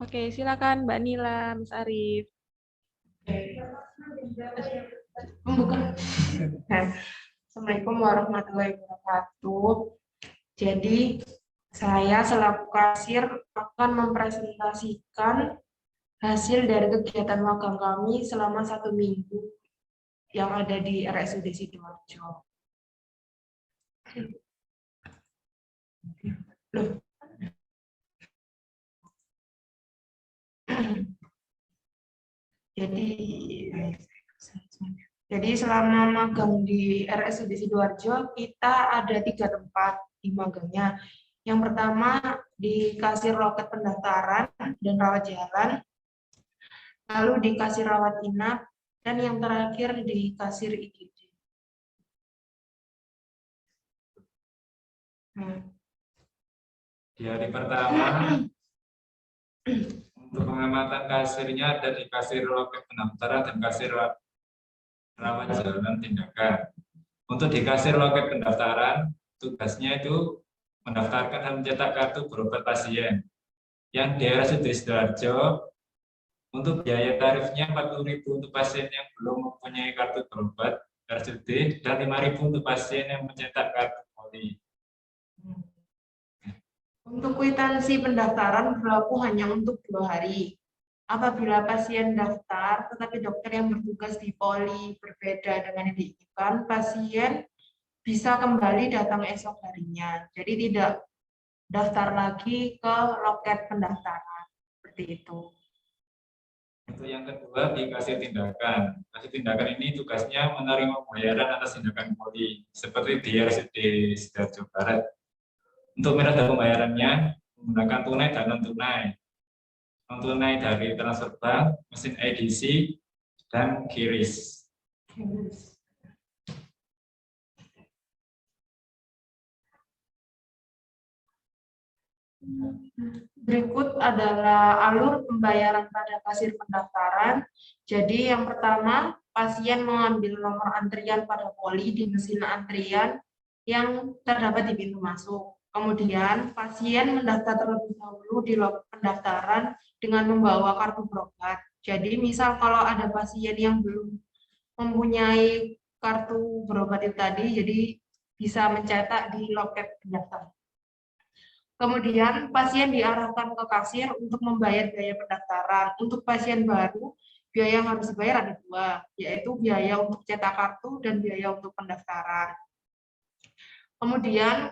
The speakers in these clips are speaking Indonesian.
Oke, silakan Mbak Nila, Mas Arif. Assalamualaikum warahmatullahi wabarakatuh. Jadi saya selaku kasir akan mempresentasikan hasil dari kegiatan magang kami selama 1 minggu yang ada di RSUD Sidoarjo. Loh. Jadi selama magang di RSUD Sidoarjo kita ada 3 tempat di magangnya. Yang pertama di kasir loket pendaftaran dan rawat jalan, lalu di kasir rawat inap, dan yang terakhir di kasir IGD. Di hari pertama, untuk pengamatan kasirnya ada di kasir loket pendaftaran dan kasir rawat jalan tindakan. Untuk di kasir loket pendaftaran, tugasnya itu mendaftarkan dan mencetak kartu berobat pasien. Yang di RSUD Sidoarjo, untuk biaya tarifnya 40.000 untuk pasien yang belum mempunyai kartu berobat RSUD dan 5.000 untuk pasien yang mencetak kartu poli. Untuk kwitansi pendaftaran berlaku hanya untuk 2 hari. Apabila pasien daftar, tetapi dokter yang bertugas di poli berbeda dengan yang diinginkan, pasien bisa kembali datang esok harinya. Jadi tidak daftar lagi ke loket pendaftaran. Seperti itu. Untuk yang kedua di kasir tindakan. Kasir tindakan ini tugasnya menerima pembayaran atas tindakan poli, seperti di RSUD Sidoarjo Barat. Untuk metode pembayarannya menggunakan tunai dan non-tunai. Non-tunai dari transfer bank, mesin EDC, dan QRIS. Berikut adalah alur pembayaran pada kasir pendaftaran. Jadi yang pertama, pasien mengambil nomor antrian pada poli di mesin antrian yang terdapat di pintu masuk. Kemudian pasien mendaftar terlebih dahulu di loket pendaftaran dengan membawa kartu berobat. Jadi misal kalau ada pasien yang belum mempunyai kartu berobat itu tadi, jadi bisa mencetak di loket pendaftaran. Kemudian pasien diarahkan ke kasir untuk membayar biaya pendaftaran. Untuk pasien baru, biaya yang harus dibayar ada 2, yaitu biaya untuk cetak kartu dan biaya untuk pendaftaran. Kemudian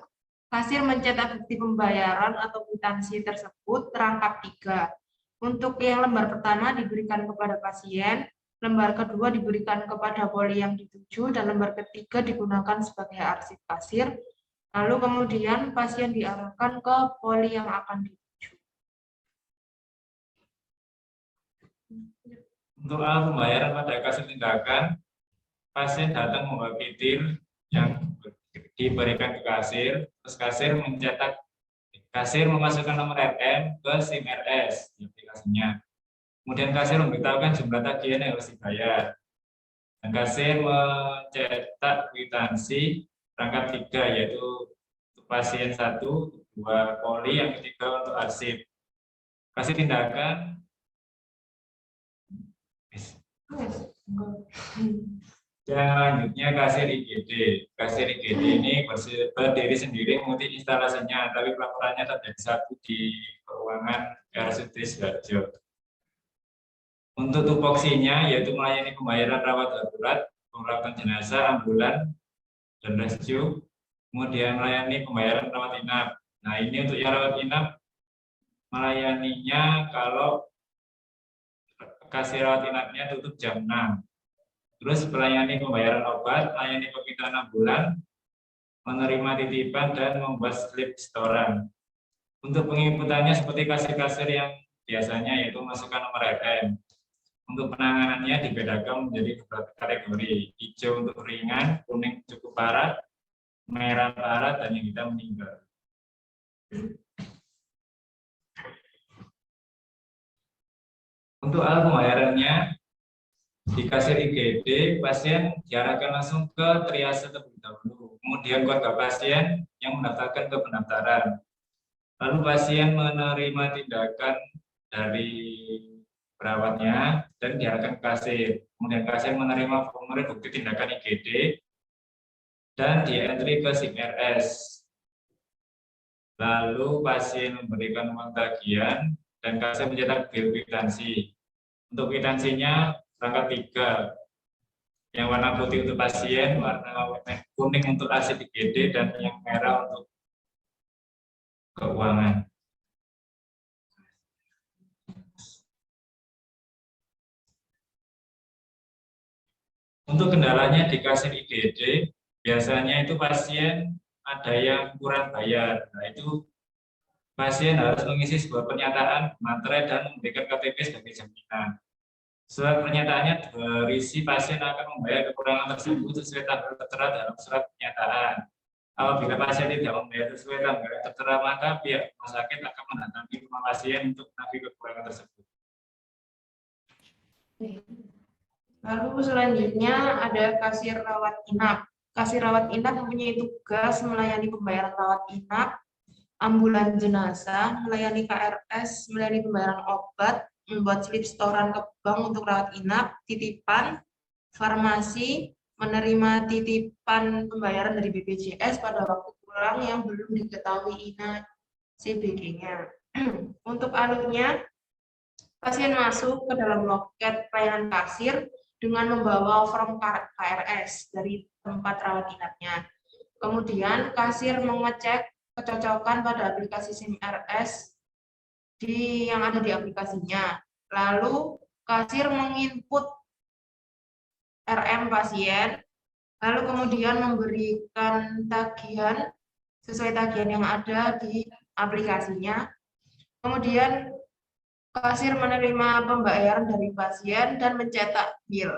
kasir mencetak bukti pembayaran atau kwitansi tersebut terangkap 3. Untuk yang lembar pertama diberikan kepada pasien, lembar kedua diberikan kepada poli yang dituju, dan lembar ketiga digunakan sebagai arsip kasir. Lalu kemudian pasien diarahkan ke poli yang akan dituju. Untuk alat pembayaran pada kasir tindakan, pasien datang membawa kitil yang diberikan ke kasir, terus kasir memasukkan nomor RM ke SIM RS di aplikasinya. Kemudian kasir memberitahukan jumlah tagihan yang harus dibayar. Dan kasir mencetak kwitansi rangkap 3, yaitu untuk pasien 1, 2 poli, yang ketiga untuk arsip. Kasir tindakan dan selanjutnya kasir IGD. Kasir IGD ini berdiri sendiri mengikuti instalasinya, tapi pelaporannya terjadi satu di keuangan RSUD Sidoarjo. Untuk tupoksinya yaitu melayani pembayaran rawat darurat, perawatan jenazah, ambulan, dan rescue, kemudian melayani pembayaran rawat inap. Nah, ini untuk yang rawat inap melayaninya kalau kasir rawat inapnya tutup jam 6. Terus melayani pembayaran obat, melayani permintaan ambulan, menerima titipan, dan membuat slip setoran. Untuk penginputannya seperti kasir-kasir yang biasanya, yaitu masukkan nomor RM. Untuk penanganannya dibedakan menjadi beberapa kategori: hijau untuk ringan, kuning cukup parah, merah parah, dan yang hitam meninggal. Untuk alat pembayarannya, di kasir IGD, pasien diarahkan langsung ke triase terlebih dahulu. Kemudian keluarga pasien yang mendaftarkan ke pendaftaran. Lalu pasien menerima tindakan dari perawatnya dan diarahkan ke kasir. Kemudian kasir menerima formulir bukti tindakan IGD dan di-entry ke SIM RS. Lalu pasien memberikan uang tagihan dan kasir mencetak bil kwitansi. Untuk kwitansinya perangkat 3. Yang warna putih untuk pasien, warna kuning untuk aset IGD, dan yang merah untuk keuangan. Untuk kendalanya di kasir IGD, biasanya itu pasien ada yang kurang bayar. Nah, itu pasien harus mengisi sebuah pernyataan, materai, dan memberikan KTP sebagai jaminan. Surat pernyataannya berisi pasien akan membayar kekurangan tersebut sesuai tanggal tertera dalam surat pernyataan. Apabila pasien tidak membayar sesuai tanggal tertera, maka pihak rumah sakit akan mendatangi rumah pasien untuk menagih kekurangan tersebut. Lalu selanjutnya ada kasir rawat inap. Kasir rawat inap mempunyai tugas melayani pembayaran rawat inap, ambulan jenazah, melayani KRS, melayani pembayaran obat, membuat slip setoran ke bank untuk rawat inap, titipan, farmasi, menerima titipan pembayaran dari BPJS pada waktu pulang yang belum diketahui INA CBG-nya. Untuk alurnya, pasien masuk ke dalam loket pelayanan kasir dengan membawa form KRS dari tempat rawat inapnya. Kemudian kasir mengecek kecocokan pada aplikasi SIM RS yang ada di aplikasinya. Lalu kasir menginput RM pasien, lalu kemudian memberikan tagihan sesuai tagihan yang ada di aplikasinya. Kemudian kasir menerima pembayaran dari pasien dan mencetak bil.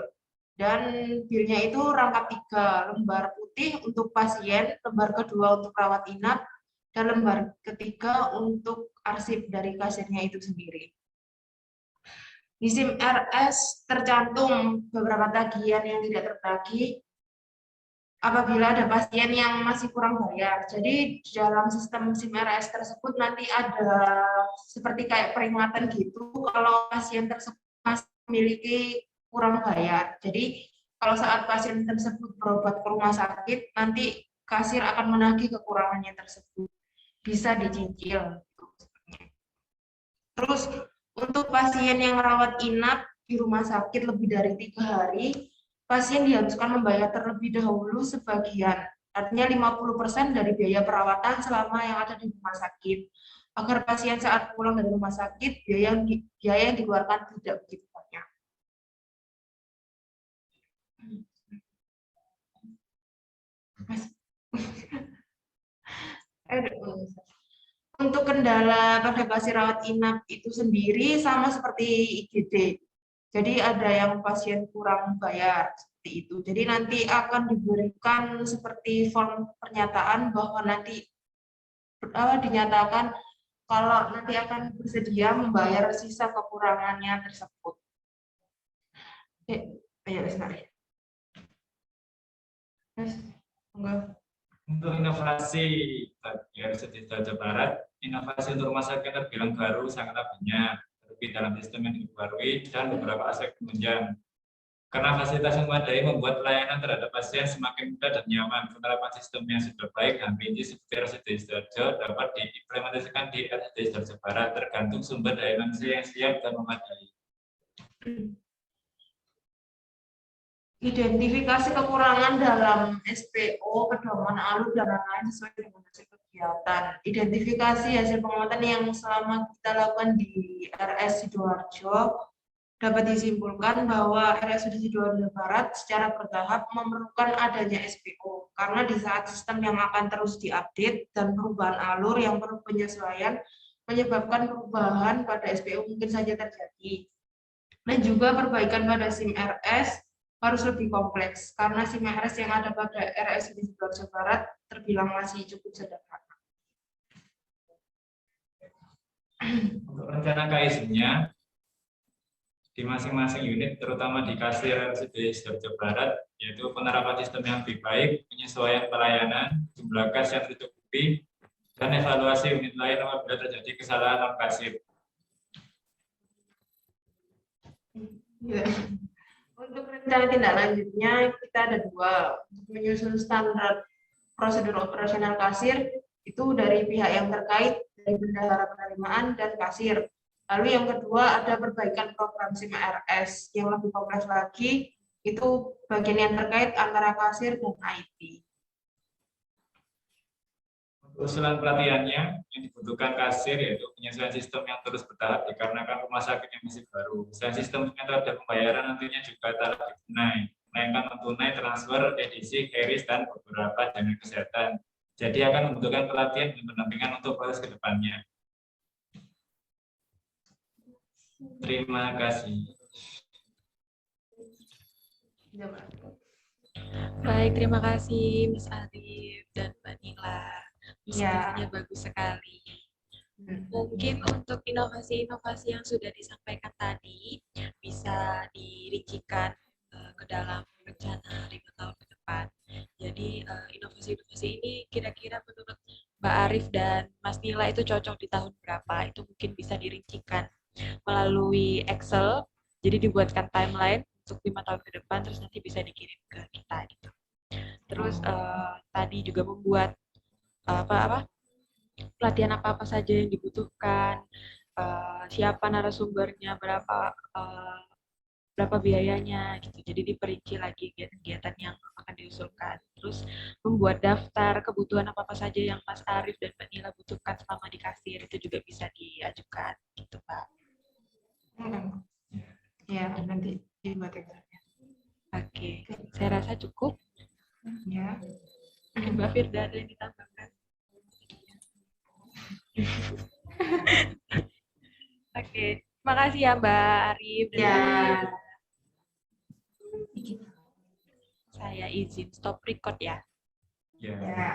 Dan bilnya itu rangkap 3, lembar putih untuk pasien, lembar kedua untuk rawat inap, dan lembar ketiga untuk arsip dari kasirnya itu sendiri. Di SIM RS tercantum beberapa tagihan yang tidak tertagih apabila ada pasien yang masih kurang bayar. Jadi dalam sistem SIM RS tersebut nanti ada seperti kayak peringatan gitu kalau pasien tersebut masih memiliki kurang bayar. Jadi kalau saat pasien tersebut berobat ke rumah sakit, nanti kasir akan menagih kekurangannya tersebut. Bisa dicicil. Terus untuk pasien yang rawat inap di rumah sakit lebih dari 3 hari, pasien diharuskan membayar terlebih dahulu sebagian, artinya 50% dari biaya perawatan selama yang ada di rumah sakit. Agar pasien saat pulang dari rumah sakit, biaya yang dikeluarkan tidak begitu banyak. Untuk kendala pada pasien rawat inap itu sendiri sama seperti IGD. Jadi ada yang pasien kurang bayar seperti itu. Jadi nanti akan diberikan seperti form pernyataan bahwa nanti dinyatakan kalau nanti akan bersedia membayar sisa kekurangannya tersebut. Untuk inovasi bagi RSUD Jawa Barat, inovasi untuk rumah sakit terbilang baru sangatlah banyak, terlebih dalam sistem yang diperbarui dan beberapa aspek penunjang. Karena fasilitas yang memadai membuat pelayanan terhadap pasien semakin mudah dan nyaman. Penerapan sistem yang sudah baik dan rinci seperti RSUD Sidoarjo dapat diimplementasikan di RSUD Jawa Barat tergantung sumber daya manusia yang siap dan memadai. Identifikasi kekurangan dalam SPO, pedoman alur, dan lain-lain sesuai dengan hasil kegiatan. Identifikasi hasil pengamatan yang selama kita lakukan di RS Sidoarjo dapat disimpulkan bahwa RSUD Sidoarjo Barat secara bertahap memerlukan adanya SPO karena di saat sistem yang akan terus diupdate dan perubahan alur yang perlu penyesuaian menyebabkan perubahan pada SPO mungkin saja terjadi. Dan juga perbaikan pada SIM RS harus lebih kompleks karena SIM RS yang ada pada RSUD Sidoarjo Barat terbilang masih cukup sederhana. Untuk rencana KIS-nya di masing-masing unit, terutama di kasir RSUD Sidoarjo Barat, yaitu penerapan sistem yang lebih baik, penyesuaian pelayanan, jumlah kas yang tercukupi, dan evaluasi unit lain apabila terjadi kesalahan non kasir. Ya. Untuk rencana tindak lanjutnya kita ada 2. Untuk menyusun standar prosedur operasional kasir itu dari pihak yang terkait, dari bendahara penerimaan dan kasir. Lalu yang kedua ada perbaikan program SIM RS yang lebih kompleks lagi, itu bagian yang terkait antara kasir dan IT. Usulan pelatihannya yang dibutuhkan kasir yaitu penyesuaian sistem yang terus bertahap dikarenakan rumah sakit yang masih baru. Selain sistem metode pembayaran nantinya juga taraf tunai, melainkan non-tunai, transfer, edisi, KRIS, dan beberapa jaminan kesehatan. Jadi akan membutuhkan pelatihan dan pendampingan untuk proses ke depannya. Terima kasih. Baik, terima kasih Mas Arif dan Mbak Nila. Ya. Diskusinya bagus sekali. Mungkin untuk inovasi-inovasi yang sudah disampaikan tadi bisa dirincikan ke dalam rencana 5 tahun ke depan. Jadi inovasi-inovasi ini kira-kira menurut Mbak Arif dan Mas Nila itu cocok di tahun berapa? Itu mungkin bisa dirincikan melalui Excel. Jadi dibuatkan timeline untuk 5 tahun ke depan, terus nanti bisa dikirim ke kita gitu. Terus tadi juga membuat pelatihan apa saja yang dibutuhkan, siapa narasumbernya, berapa biayanya gitu. Jadi diperinci lagi kegiatan yang akan diusulkan. Terus membuat daftar kebutuhan apa saja yang Mas Arif dan Mbak Nila butuhkan selama di kasir itu juga bisa diajukan gitu Pak. Ya, nanti dibuat Excelnya. Oke, saya rasa cukup. Ya. Mbak Firda ada yang ditambahkan? Oke, terima kasih ya Mbak Arif. Ya. Saya izin stop record ya. Ya. Ya.